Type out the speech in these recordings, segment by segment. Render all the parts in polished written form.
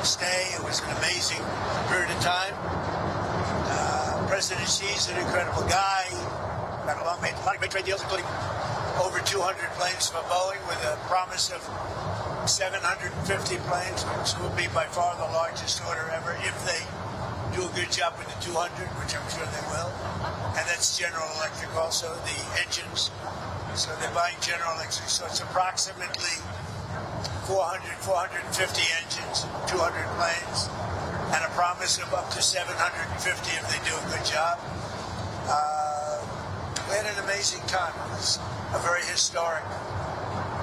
stay. It was an amazing period of time. President Xi's an incredible guy. Made a lot of great trade deals, including over 200 planes for Boeing with a promise of 750 planes, which will be by far the largest order ever if they do a good job with the 200, which I'm sure they will. And that's General Electric also, the engines. So they're buying General Electric. So it's approximately 450 engines, 200 planes, and a promise of up to 750 if they do a good job. We had an amazing time. It was a very historic.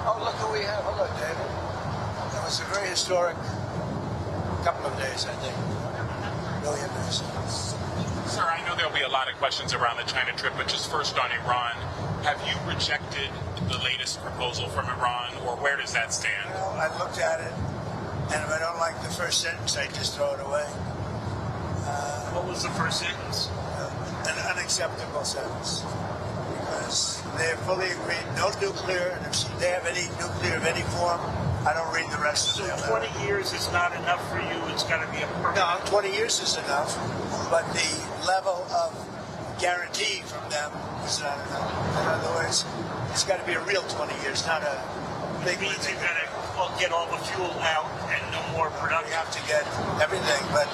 Oh, look who we have. Hello, David. It was a very historic couple of days, I think. Million days. Sir, I know there'll be a lot of questions around the China trip, but just first on Iran, have you rejected the latest proposal from Iran, or where does that stand? Well, I looked at it, and if I don't like the first sentence, I just throw it away. What was the first sentence? An unacceptable sentence. Because they're fully agreed, no nuclear, and if they have any nuclear of any form, I don't read the rest of it. So 20 years is not enough for you, it's got to be a permanent... No, 20 years is enough, but the level of guarantee from them is not enough. In other words, it's got to be a real 20 years, not a big... It means you've got to get all the fuel out and no more production. We have to get everything, but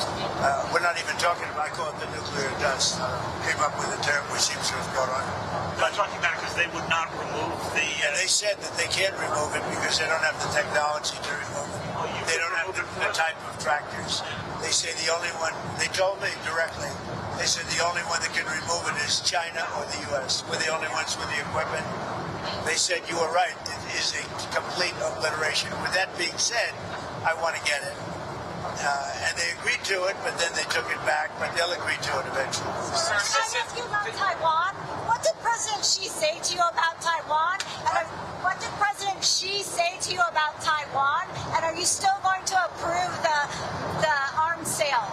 we're not even talking about, I call it the nuclear dust. Came up with a term which seems to have caught on. I'm talking about it because they would not remove the... They said that they can't remove it because they don't have the technology to remove it. They don't have the type of tractors. They say the only one, they told me directly, they said the only one that can remove it is China or the U.S. We're the only ones with the equipment. They said, you were right, it is a complete obliteration. With that being said, I want to get it. And they agreed to it, but then they took it back, but they'll agree to it eventually. Can I ask you about Taiwan? What did President Xi say to you about Taiwan? And what did President Xi say to you about Taiwan? And are you still going to approve the arms sale?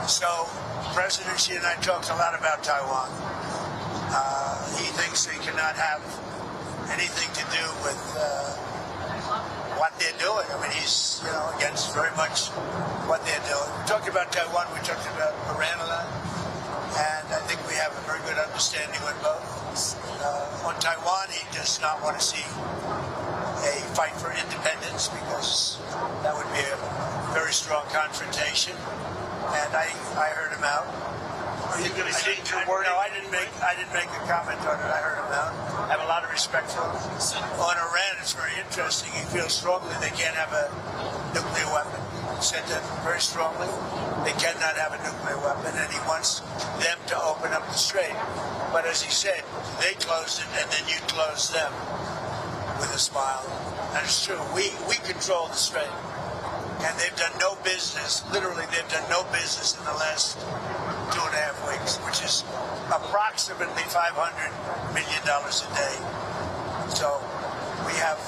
So, President Xi and I talked a lot about Taiwan. He thinks they cannot have anything to do with what they're doing. I mean, he's against very much what they're doing. We talked about Taiwan, we talked about Iran a lot, and I think we have a very good understanding with both. On Taiwan, he does not want to see a fight for independence because that would be a very strong confrontation, and I heard him out. Are you going to change your word? No, I didn't make a comment on it. I heard him out. I have a lot of respect for him. On Iran, it's very interesting. He feels strongly they can't have a nuclear weapon. He said that very strongly. They cannot have a nuclear weapon, and he wants them to open up the strait. But as he said, they closed it, and then you closed them with a smile. And it's true. We control the strait. And they've done no business, literally they've done no business in the last 2.5 weeks, which is approximately $500 million a day. So we have,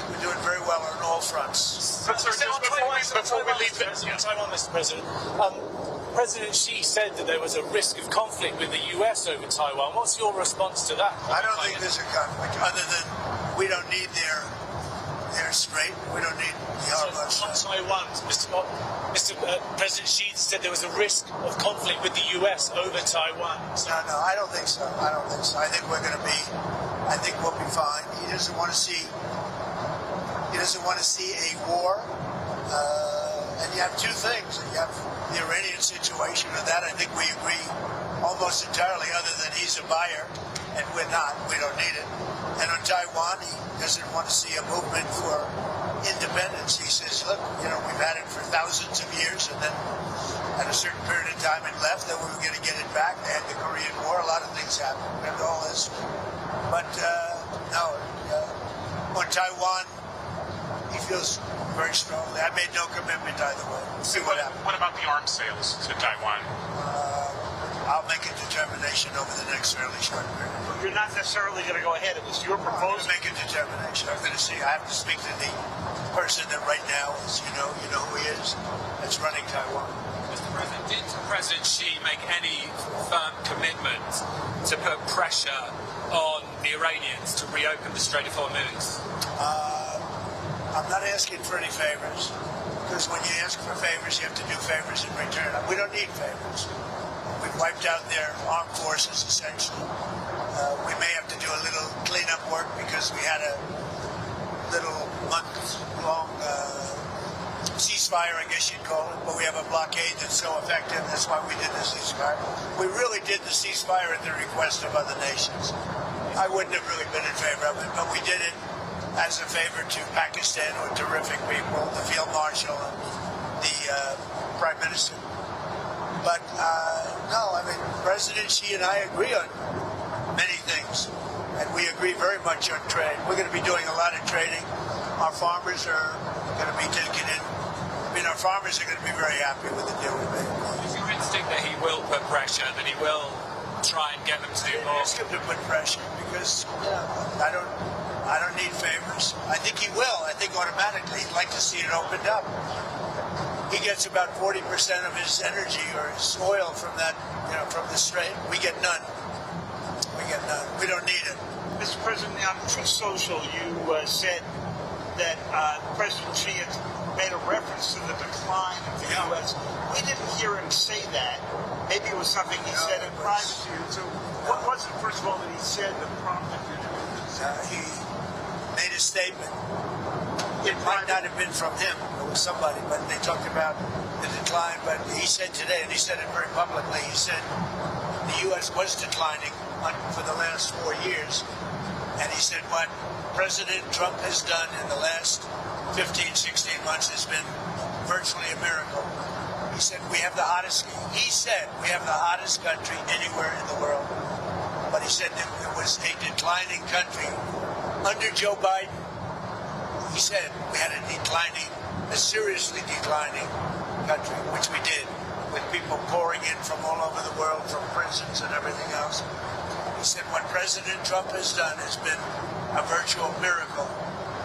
we're doing very well on all fronts. But sir, before we leave Taiwan, Mr. President, President Xi said that there was a risk of conflict with the US over Taiwan. What's your response to that? I don't think there's a conflict, other than we don't need their strait. We don't need the Harbors. On Taiwan, Mr. President Xi said there was a risk of conflict with the US over Taiwan. No, I don't think so. I think we're going to be. I think we'll be fine. He doesn't want to see. He doesn't want to see a war. And you have two things. You have the Iranian situation, and that I think we agree almost entirely. Other than he's a buyer, and we're not. We don't need it. And on Taiwan, he doesn't want to see a movement for independence. He says, look, we've had it for thousands of years, and then at a certain period of time it left, then we were going to get it back. They had the Korean War, a lot of things happened. We have all this. But, no, on Taiwan, he feels very strongly. I made no commitment either way. We'll see what happens. What about the arms sales to Taiwan? I'll make a determination over the next fairly short period. You're not necessarily going to go ahead. It was your proposal. I'll make a determination. I'm going to see. I have to speak to the person that right now is, you know who he is, that's running Taiwan. Mr. President, did President Xi make any firm commitment to put pressure on the Iranians to reopen the Strait of Hormuz? I'm not asking for any favors, because when you ask for favors, you have to do favors in return. We don't need favors. We've wiped out their armed forces, essentially. We may have to do a little cleanup work because we had a little month-long ceasefire, I guess you'd call it, but we have a blockade that's so effective. That's why we did the ceasefire. We really did the ceasefire at the request of other nations. I wouldn't have really been in favor of it, but we did it as a favor to Pakistan, who are terrific people, the Field Marshal and the Prime Minister. But no, I mean, President Xi and I agree on many things, and we agree very much on trade. We're going to be doing a lot of trading. Our farmers are going to be taking in. I mean, our farmers are going to be very happy with the deal we made. Is your instinct that he will put pressure, that he will try and get them to do more? Ask him to put pressure because I don't need favors. I think he will. I think automatically he'd like to see it opened up. He gets about 40% of his energy or his oil from that, from the strait. We get none. We don't need it. Mr. President, on Truth Social, you said that President Xi had made a reference to the decline of the U.S. We didn't hear him say that. Maybe it was something he said in private to you. So what was it, first of all, that he said that prompted you to do this? He made a statement. It might not have been from him. It was somebody, but they talked about the decline. But he said today, and he said it very publicly, he said the U.S. was declining for the last 4 years. And he said what President Trump has done in the last 15, 16 months has been virtually a miracle. He said we have the hottest country anywhere in the world. But he said that it was a declining country. Under Joe Biden, he said we had a seriously declining country, which we did, with people pouring in from all over the world, from prisons and everything else. He said what President Trump has done has been a virtual miracle.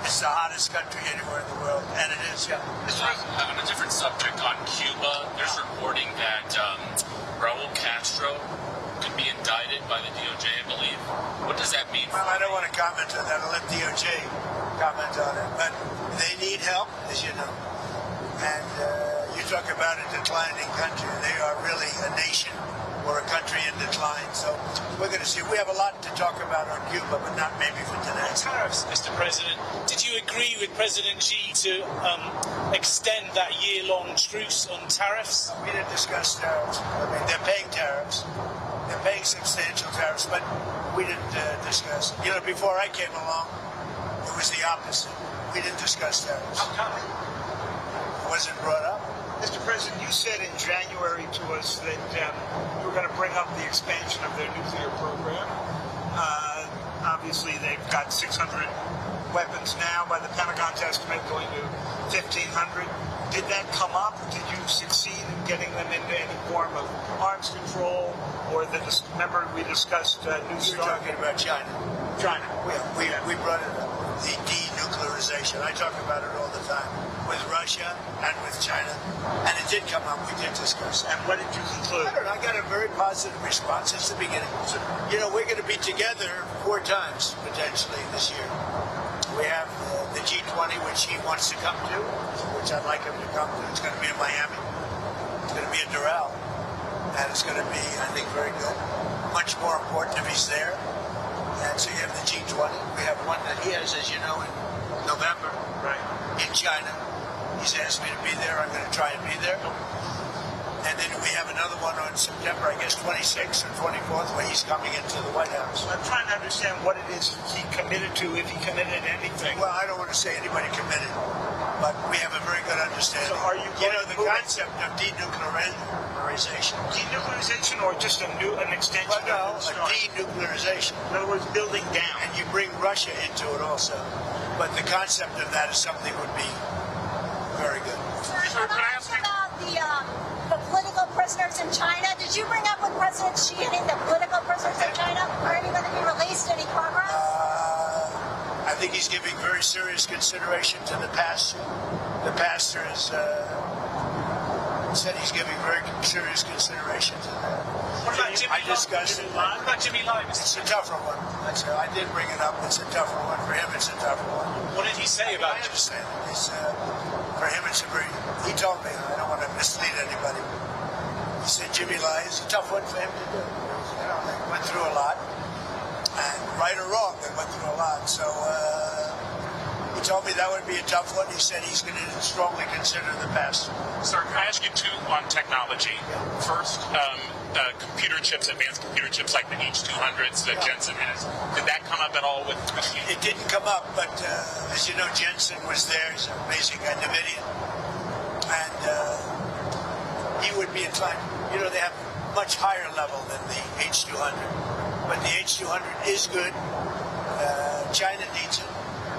It's the hottest country anywhere in the world, and it is. Yeah. On a different subject, on Cuba, there's reporting that Raul Castro could be indicted by the DOJ, I believe. What does that mean? Well, I don't want to comment on that. I'll let DOJ comment on it. But they need help, as you know. And you talk about a declining country. They are really a nation or a country in decline. So we're going to see. We have a lot to talk about on Cuba, but not maybe for today. Tariffs, Mr. President. Did you agree with President Xi to extend that year-long truce on tariffs? We didn't discuss tariffs. I mean, they're paying tariffs. They're paying substantial tariffs, but we didn't discuss. Before I came along, it was the opposite. We didn't discuss tariffs. How come? It wasn't brought up. Mr. President, you said in January to us that you were going to bring up the expansion of their nuclear program. Obviously, they've got 600 weapons now, by the Pentagon's estimate, going to 1,500. Did that come up? Did you succeed in getting them into any form of arms control? Or remember we discussed New You're talking about China. China. We brought it up. The denuclearization. I talk about it all the time with Russia and with China, and it did come up. We did discuss. And what did you conclude? I don't know. I got a very positive response since the beginning. We're going to be together 4 times potentially this year. We have the G20, which he wants to come to, which I'd like him to come to. It's going to be in Miami. It's going to be in Doral, and it's going to be, I think, very good. Much more important if he's there. And so you have the G20. We have one that he has, as you know, in November, right, in China. He's asked me to be there. I'm going to try and be there. And then we have another one on September, I guess, 26th or 24th, where he's coming into the White House. I'm trying to understand what it is he committed to, if he committed anything. Well, I don't want to say anybody committed, but we have a very good understanding. So are you going the concept of denuclearization. Denuclearization or just an extension? Well, no, a denuclearization. In other words, building down. And you bring Russia into it also. But the concept of that is something would be very good. Can I ask about the political prisoners in China? Did you bring up with President Xi any of the political prisoners in China? Are any going to be released? Any progress? I think he's giving very serious consideration to the pastor. The pastor is said he's giving very serious consideration to that. What about Jimmy I discussed it. What about Jimmy Lai? It's a tougher one. I did bring it up. It's a tougher one. For him, it's a tougher one. What did he say about I it? understand. It's, for him, it's a very... He told me, I don't want to mislead anybody. He said Jimmy Lai is a tough one for him to do. You know, they went through a lot. And right or wrong, they went through a lot. So he told me that would be a tough one. He said he's going to strongly consider the past. Sir, can I ask you two on technology? First, computer chips, advanced computer chips like the H200s that Jensen has. Did that come up at all with you? It didn't come up, but as you know, Jensen was there. He's an amazing guy, NVIDIA. And he would be inclined. You know, they have much higher level than the H200. But the H200 is good. China needs it.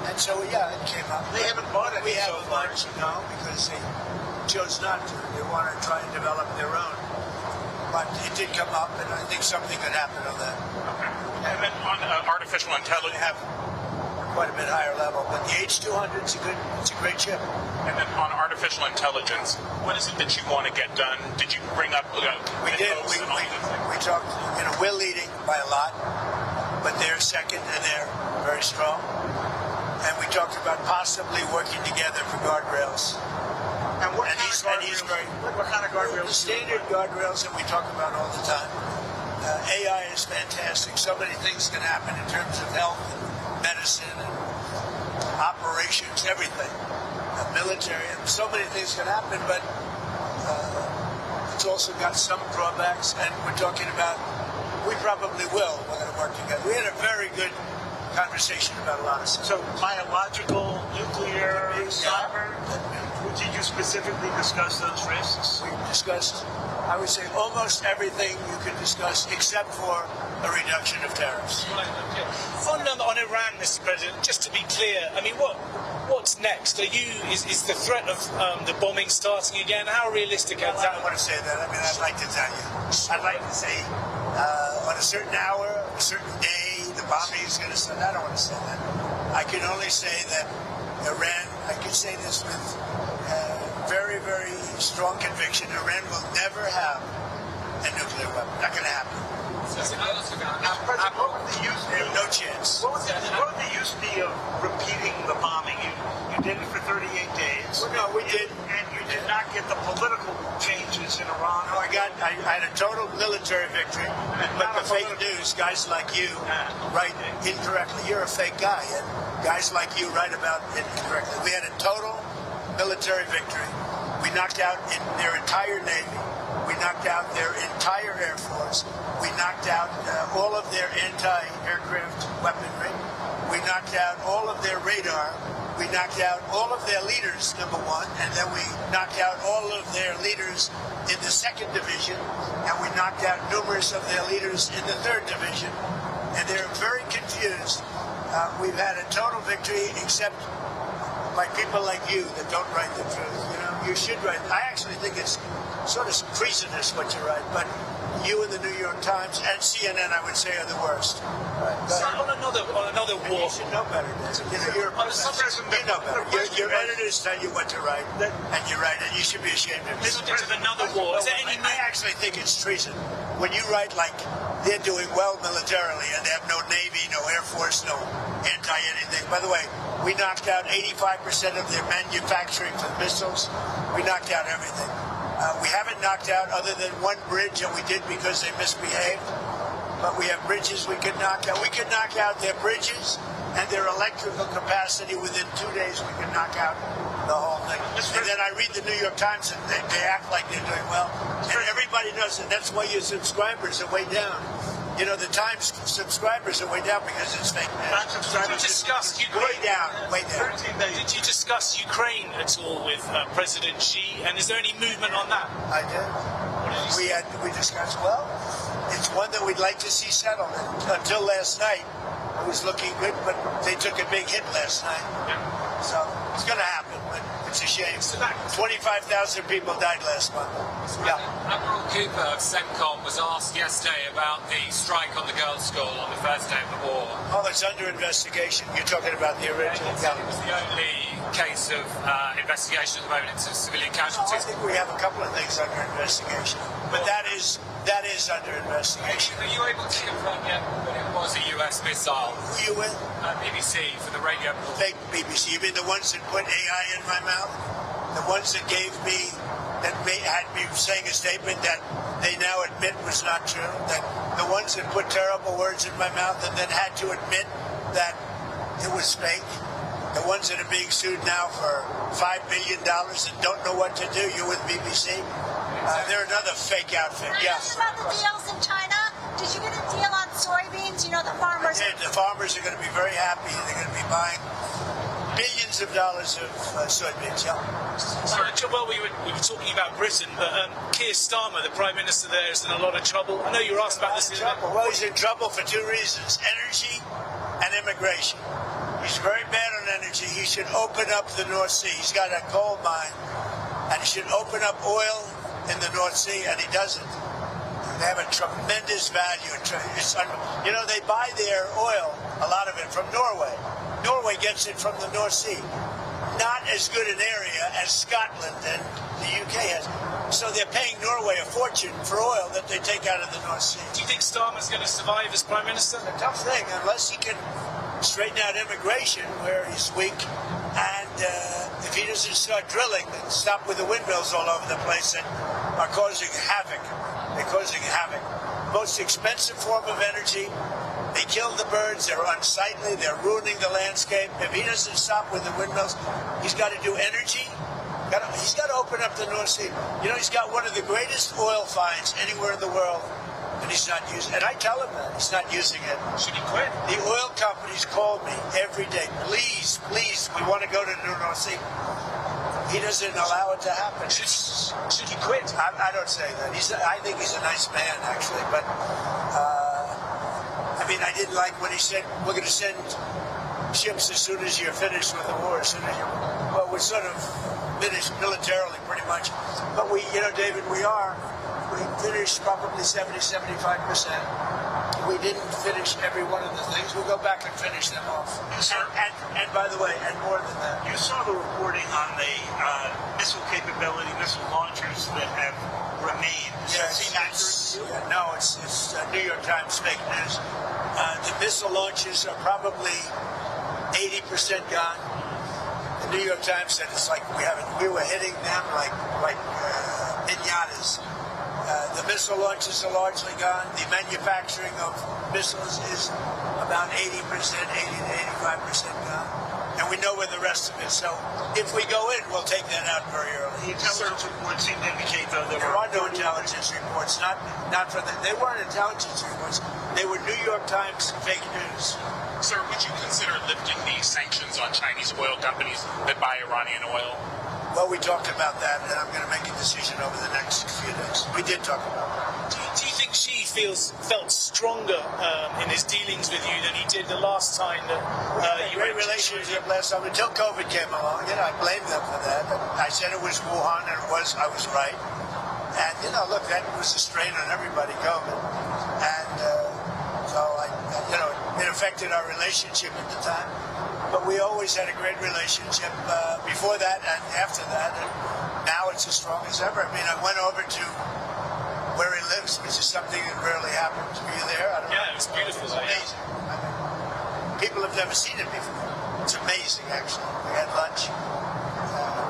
And so, yeah, it came up. They haven't bought it. We haven't bought it, no, because they chose not to. They want to try and develop their own. But it did come up, and I think something could happen on that. Okay. And then on artificial They intelligence, have quite a bit higher level. But the H200 it's a great chip. and then on artificial intelligence, what is it that you want to get done? Did you bring up? We did. We talked. You know, we're leading by a lot, but they're second, and they're very strong. And we talked about possibly working together for guardrails. And what And kind he's of guardrails? very. What kind of The guardrails? standard guardrails that we talk about all the time. AI is fantastic. So many things can happen in terms of health and medicine and operations, everything. Military, and so many things can happen, but it's also got some drawbacks, and we're talking about, we probably will, we're going to work together. We had a very good conversation about a lot of stuff. So biological, nuclear, cyber. Did you specifically discuss those risks? We discussed, I would say, almost everything you could discuss except for a reduction of tariffs. On Iran, Mr. President, just to be clear, I mean, what's next? Is the threat of the bombing starting again? How realistic is I that? don't want to say that. I mean, I'd like to tell you. I'd like to say on a certain hour, a certain day, the bombing is going to start. I don't want to say that. I can only say that Iran, I can say this with very, very strong conviction, Iran will never have a nuclear weapon. Not going to happen. President, what would the use They be? have no chance. What would the use be of repeating the bombing? You did it for 38 days. Well, no, we did. And you did not get the political changes in Iran. No, I had a total military victory, but the fake news, guys like you write incorrectly. You're a fake guy, and guys like you write about it incorrectly. We had a total military victory. We knocked out their entire Navy. We knocked out their entire Air Force. We knocked out all of their anti-aircraft weaponry. We knocked out all of their radar. We knocked out all of their leaders, number one, and then we knocked out all of their leaders in the 2nd Division, and we knocked out numerous of their leaders in the 3rd Division, and they're very confused. We've had a total victory, except by people like you that don't write the truth. You know, you should write. I actually think it's sort of treasonous what you write, but you and the New York Times and CNN, I would say, are the worst. So on another And war. you should know better, Dan. You know, you're a professor. You know better. Your editors tell you what to write, and you write it. You should be ashamed of This yourself. is another war. Is there any I actually think it's treason. When you write like they're doing well militarily and they have no Navy, no Air Force, no anti-anything. By the way, we knocked out 85% of their manufacturing for missiles. We knocked out everything. We haven't knocked out other than one bridge, and we did because they misbehaved. But we have bridges we could knock out. We could knock out their bridges and their electrical capacity within 2 days. We could knock out the whole thing. And then I read the New York Times, and they act like they're doing well. And everybody knows that. That's why your subscribers are way down. You know, the Times subscribers are way down because it's fake news. Did you discuss Way Ukraine? down, way down. Did you discuss Ukraine at all with President Xi? And is there any movement on that? I did. We discussed, well, it's one that we'd like to see settled. Until last night, it was looking good, but they took a big hit last night. So it's going to happen, but it's a shame. 25,000 people died last month. Yeah. Admiral Cooper of CENTCOM was asked yesterday about the strike on the girls' school on the first day of the war. Oh, it's under investigation. You're talking about the original. It was the only case of investigation at the moment into civilian I casualties? think we have a couple of things under investigation, but that is under investigation. Are you able to confirm yet that it was a US missile? Who are you with? BBC for the radio. Fake BBC. You mean the ones that put AI in my mouth? The ones that gave me, had me saying a statement that they now admit was not true? That the ones that put terrible words in my mouth and then had to admit that it was fake? The ones that are being sued now for $5 billion and don't know what to do? You with BBC? They're another fake outfit. Can I Yes. ask you about the deals in China? Did you get a deal on soybeans? You know, the farmers. The farmers are going to be very happy. They're going to be buying billions of dollars of soybeans. Yeah. Well, we were talking about Britain, but Keir Starmer, the Prime Minister there, is in a lot of trouble. I know you were asked about this. Well, he's in trouble for two reasons: energy and immigration. He's very bad on energy. He should open up the North Sea. He's got a coal mine, and he should open up oil in the North Sea, and he doesn't. They have a tremendous value. You know, they buy their oil, a lot of it, from Norway. Norway gets it from the North Sea. Not as good an area as Scotland and the UK has. So they're paying Norway a fortune for oil that they take out of the North Sea. Do you think Starmer's going to survive as Prime Minister? It's a tough thing, unless he can straighten out immigration, where he's weak, and if he doesn't start drilling and stop with the windmills all over the place that are causing havoc. They're causing havoc. Most expensive form of energy. They kill the birds. They're unsightly. They're ruining the landscape. If he doesn't stop with the windmills, he's got to do energy. He's got to open up the North Sea. You know, he's got one of the greatest oil finds anywhere in the world, and he's not using it. And I tell him that. He's not using it. Should he quit? The oil companies call me every day. Please, please, we want to go to the North Sea. He doesn't allow it to happen. Should he quit? I don't say that. I think he's a nice man, actually. But, I mean, I didn't like when he said, we're going to send ships as soon as you're finished with the war. Well, we're sort of finished militarily, pretty much. But we, you know, David, we finished probably 70-75%. We didn't finish every one of the things. We'll go back and finish them off. And by the way, and more than that. You saw the reporting on the missile capability, missile launchers that have remained. Does that seem accurate? Yeah, no, it's New York Times fake news. The missile launches are probably 80% gone. The New York Times said it's like we were hitting them like pinatas. The missile launches are largely gone. The manufacturing of missiles is about 80%, 80 to 85% gone. And we know where the rest of it is. So if we go in, we'll take that out very early. The intelligence reports seem to indicate, though, There are no intelligence reports. They weren't intelligence reports. They were New York Times fake news. Sir, would you consider lifting the sanctions on Chinese oil companies that buy Iranian oil? Well, we talked about that, and I'm going to make a decision over the next few days. We did talk about that. Do you think Xi felt stronger in his dealings with you than he did the last time that you Great went to relationship last time until COVID came along. You know, I blamed them for that. I said it was Wuhan, and I was right. And you know, look, that was a strain on everybody, COVID, and so it affected our relationship at the time. But we always had a great relationship before that and after that, and now it's as strong as ever. I mean, I went over to where he lives, which is something that rarely happens. Were you there? I don't know. Yeah, it was beautiful. It's amazing. I mean, people have never seen it before. It's amazing, actually. We had lunch.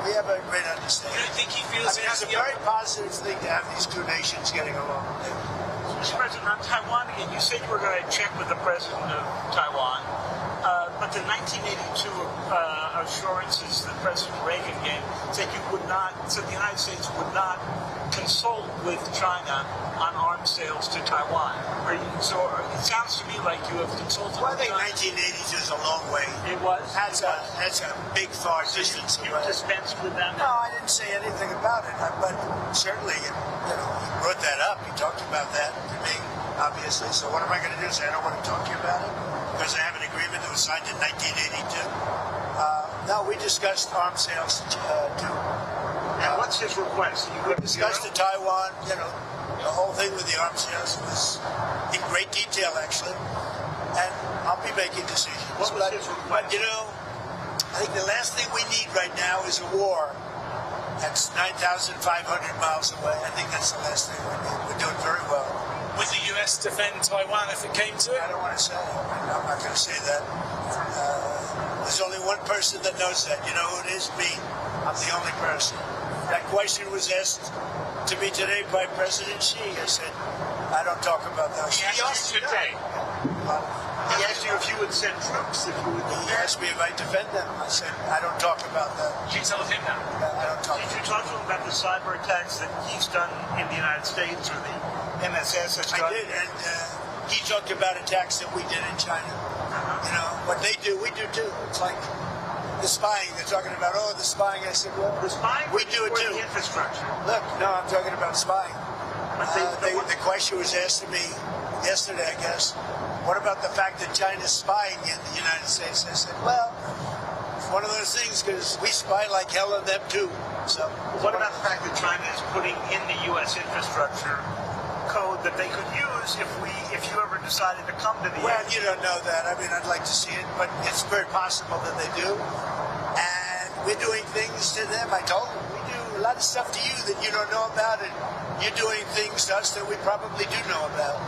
We have a great understanding. You don't think he feels it's a very positive thing to have these two nations getting along. Mr. President, on Taiwan again, you said you were going to check with the president of Taiwan. But the 1982 assurances that President Reagan gave said the United States would not consult with China on arms sales to Taiwan. It sounds to me like you have consulted Well, I with think China. 1982 is a long way. It was? That's a big, far distance You away. dispensed with that? No, I didn't say anything about it. But certainly, he brought that up. He talked about that to me, obviously. So what am I going to do? Say I don't want to talk to you about it? Because I have an agreement that was signed in 1982. No, we discussed arms sales too. And what's his request? We discussed the Taiwan, the whole thing with the arms sales was in great detail, actually. And I'll be making decisions. What was his request? But, I think the last thing we need right now is a war that's 9,500 miles away. I think that's the last thing we need. We're doing very well. Would the US defend Taiwan if it came to it? I don't want to say. I'm not going to say that. There's only one person that knows that. You know who it is? Me. I'm the only person. That question was asked to me today by President Xi. I said, I don't talk about that. He asked you today. He asked you if you would send troops, if you would. He asked me if I defend them. I said, I don't talk about that. You tell him now. I don't talk. Did you talk to him about the cyber attacks that he's done in the United States or the MSS has done? I did, and he talked about attacks that we did in China. You know, what they do, we do too. It's like the spying. They're talking about, the spying. I said, well, The spying we do it or too. the infrastructure? Look, no, I'm talking about spying. But The question was asked to me yesterday, I guess. What about the fact that China's spying in the United States? I said, well, it's one of those things because we spy like hell on them too. So, what about the fact that China is putting in the U.S. infrastructure code that they could use if you ever decided to come to the well, U.S.? you don't know that. I mean, I'd like to see it, but it's very possible that they do. And we're doing things to them. I told them we do a lot of stuff to you that you don't know about, and you're doing things to us that we probably do know about.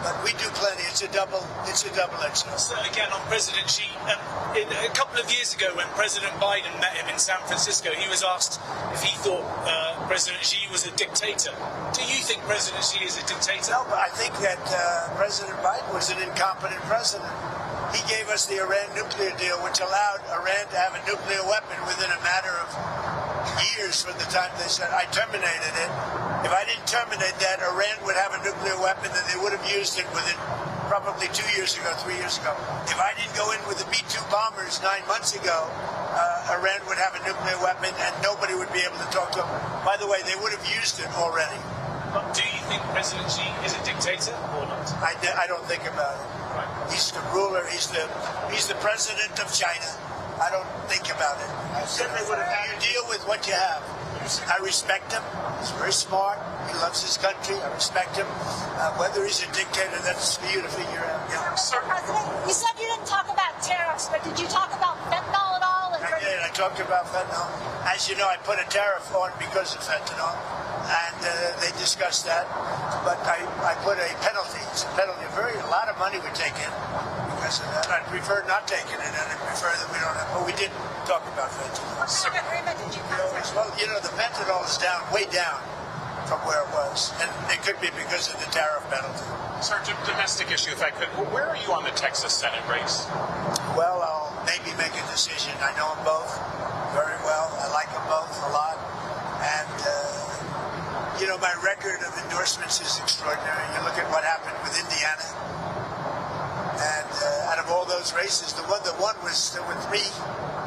But we do plenty. It's a double-edged sword. So again, on President Xi, a couple of years ago when President Biden met him in San Francisco, he was asked if he thought President Xi was a dictator. Do you think President Xi is a dictator? No, but I think that President Biden was an incompetent president. He gave us the Iran nuclear deal, which allowed Iran to have a nuclear weapon within a matter of years from the time they said, I terminated it. If I didn't terminate that, Iran would have a nuclear weapon and they would have used it within probably 2 years ago, 3 years ago. If I didn't go in with the B-2 bombers 9 months ago, Iran would have a nuclear weapon and nobody would be able to talk to them. By the way, they would have used it already. But do you think President Xi is a dictator or not? I don't think about it. Right. He's the ruler. He's the president of China. I don't think about it. said they would have had You deal with what you have. I respect him. He's very smart. He loves his country. I respect him. Whether he's a dictator, that's for you to figure out. Yeah. Mr. President, you said you didn't talk about tariffs, but did you talk about fentanyl at all? I did. I talked about fentanyl. As you know, I put a tariff on because of fentanyl, and they discussed that. But I put a penalty. It's a penalty. A lot of money we take in because of that. I'd prefer not taking it, and I'd prefer that we don't have. But we did talk about fentanyl. What kind of agreement did you come to? Well, you know, the fentanyl is down, way down from where it was, and it could be because of the tariff penalty. Sir, domestic issue, if I could. Where are you on the Texas Senate race? Well, I'll maybe make a decision. I know them both very well. I like them both a lot. And, you know, my record of endorsements is extraordinary. You look at what happened with Indiana. And out of all those races, the one that won was there were 3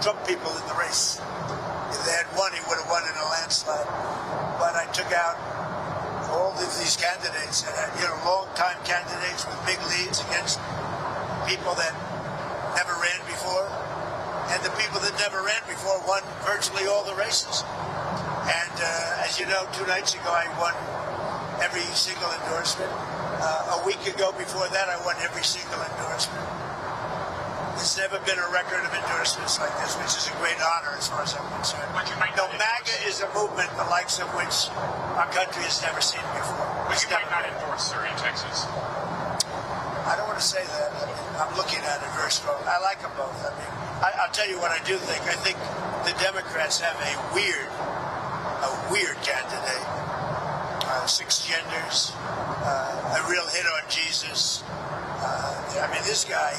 Trump people in the race. If they had won, he would have won in a landslide. But I took out all of these candidates, you know, long-time candidates with big leads against people that never ran before. And the people that never ran before won virtually all the races. And as you know, 2 nights ago, I won every single endorsement. A week ago before that, I won every single endorsement. There's never been a record of endorsements like this, which is a great honor as far as I'm concerned. But you might No, not MAGA is a movement the likes of which our country has never seen before. But It's you might never not been. endorse, sir, in Texas. I don't want to say that. I mean, I'm looking at it very strong. I like them both. I mean, I'll tell you what I do think. I think the Democrats have a weird candidate. 6 genders, a real hit on Jesus. I mean, this guy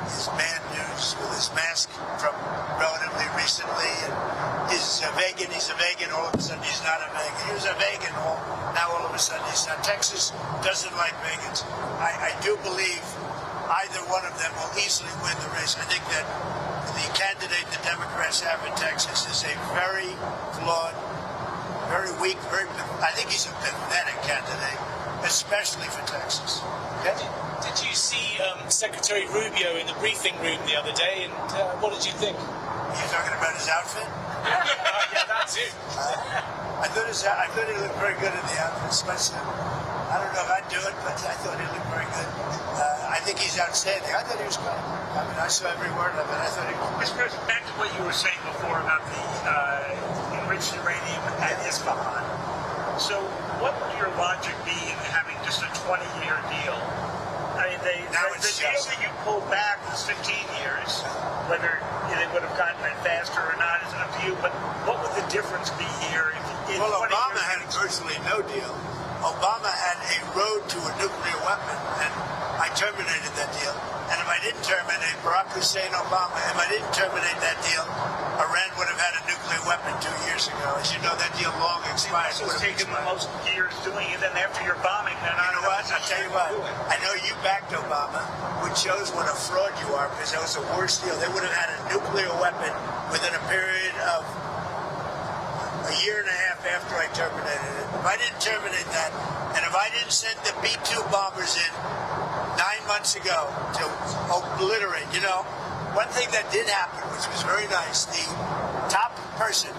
is bad news with his mask from relatively recently. And he's a vegan, all of a sudden he's not a vegan. He was a vegan, now all of a sudden he's not. Texas doesn't like vegans. I do believe either one of them will easily win the race. I think that the candidate the Democrats have in Texas is a very flawed, very weak, I think he's a pathetic candidate, especially for Texas. Okay? Did you see Secretary Rubio in the briefing room the other day, and what did you think? You're talking about his outfit? Yeah, that's it. I thought he looked very good in the outfit, especially. I don't know if I'd do it, but I thought he looked very good. I think he's outstanding. I thought he was great. I mean, I saw every word of it. I thought he was. Mr. President, back to what you were saying before about the enriched uranium at Isfahan. So what would your logic be in having just a 20-year deal? I mean, the deal that you pulled back was 15 years. Whether they would have gotten it faster or not is up to you. But what would the difference be here? Well, Obama had virtually no deal. Obama had a road to a nuclear weapon, and I terminated that deal. And if I didn't terminate Barack Hussein Obama, if I didn't terminate that deal, Iran would have had a nuclear weapon 2 years ago. As you know, that deal long expired. It's taken the most years doing it, and after you're bombing, then you know what? I'll tell you what. I know you backed Obama, which shows what a fraud you are, because that was the worst deal. They would have had a nuclear weapon within a period of a year and a half after I terminated it. If I didn't terminate that, and if I didn't send the B-2 bombers in 9 months ago to obliterate, you know, one thing that did happen, which was very nice, the top person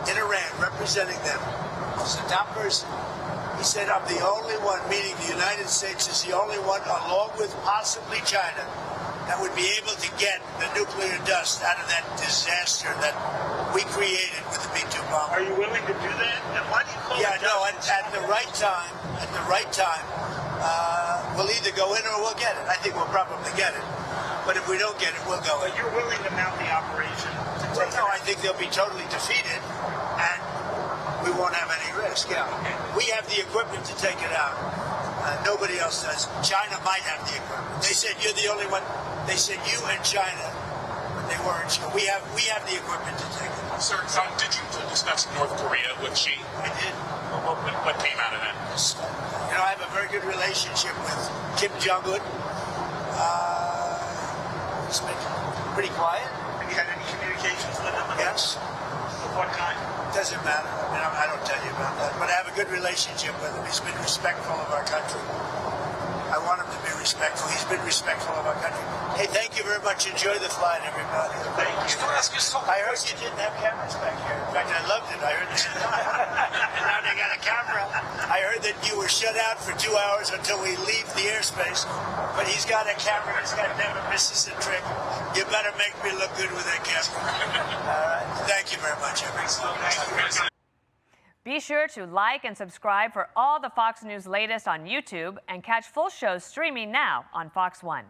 in Iran representing them was the top person. He said, I'm the only one, meaning the United States is the only one, along with possibly China, that would be able to get the nuclear dust out of that disaster that we created with the B-2 bomber. Are you willing to do that? And why do you call it dust? At the right time, we'll either go in or we'll get it. I think we'll probably get it. But if we don't get it, we'll go in. But you're willing to mount the operation? Well, no, I think they'll be totally defeated, and we won't have any risk. Yeah. We have the equipment to take it out. Nobody else does. China might have the equipment. They said you're the only one. They said you and China, but they weren't sure. We have the equipment to take it out. Sir, did you discuss North Korea with Xi? I did. What came out of that? You know, I have a very good relationship with Kim Jong-un. It's been pretty quiet. Have you had any communications with him? Yes. Of what kind? Doesn't matter. I mean, I don't tell you about that. But I have a good relationship with him. He's been respectful of our country. I want him to be respectful. He's been respectful of our country. Hey, thank you very much. Enjoy the flight, everybody. Thank you. I heard you didn't have cameras back here. In fact, I loved it. I heard that. And now they got a camera. I heard that you were shut out for 2 hours until we leave the airspace. But he's got a camera. He's got never misses a trick. You better make me look good with that camera. All right. Thank you very much, everyone. Be sure to like and subscribe for all the Fox News latest on YouTube and catch full shows streaming now on Fox One.